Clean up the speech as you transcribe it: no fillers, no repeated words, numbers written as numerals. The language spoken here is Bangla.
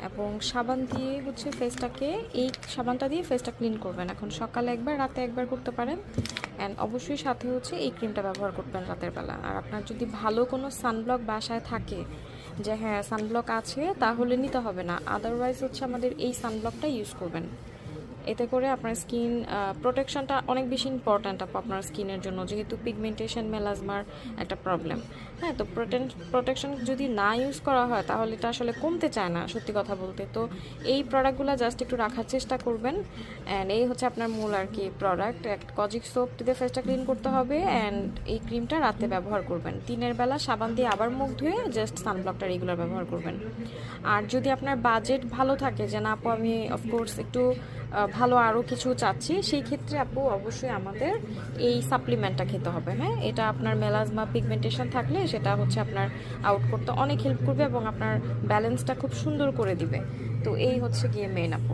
এবং সাবান দিয়ে হচ্ছে ফেসটাকে, এই সাবানটা দিয়ে ফেসটা ক্লিন করবেন। এখন সকালে একবার, রাতে একবার করতে পারেন। অ্যান্ড অবশ্যই সাথে হচ্ছে এই ক্রিমটা ব্যবহার করবেন রাতের বেলা। আর আপনার যদি ভালো কোনো সানব্লক বাসায় থাকে, যে হ্যাঁ সানব্লক আছে, তাহলে নিতে হবে না। আদারওয়াইজ হচ্ছে আমাদের এই সানব্লকটা ইউজ করবেন। এতে করে আপনার স্কিন প্রোটেকশনটা অনেক বেশি ইম্পর্ট্যান্ট আপনার স্কিনের জন্য, যেহেতু পিগমেন্টেশন মেলাজমার একটা প্রবলেম। হ্যাঁ, তো প্রোটেকশন যদি না ইউজ করা হয় তাহলে এটা আসলে কমতে চায় না, সত্যি কথা বলতে। তো এই প্রোডাক্টগুলো জাস্ট একটু রাখার চেষ্টা করবেন। অ্যান্ড এই হচ্ছে আপনার মূল আর কি প্রোডাক্ট। কজিক সোপ দিয়ে ফেসটা ক্লিন করতে হবে, অ্যান্ড এই ক্রিমটা রাতে ব্যবহার করবেন। দিনের বেলা সাবান দিয়ে আবার মুখ ধুয়ে জাস্ট সানব্লকটা রেগুলার ব্যবহার করবেন। আর যদি আপনার বাজেট ভালো থাকে, যে না আপু আমি অফকোর্স একটু ভালো আরও কিছু চাচ্ছি, সেই ক্ষেত্রে আপু অবশ্যই আমাদের এই সাপ্লিমেন্টটা খেতে হবে। হ্যাঁ, এটা আপনার মেলাজমা পিগমেন্টেশন থাকলে সেটা হচ্ছে আপনার আউট করতে অনেক হেল্প করবে এবং আপনার ব্যালেন্সটা খুব সুন্দর করে দিবে। তো এই হচ্ছে গিয়ে মেইন আপু।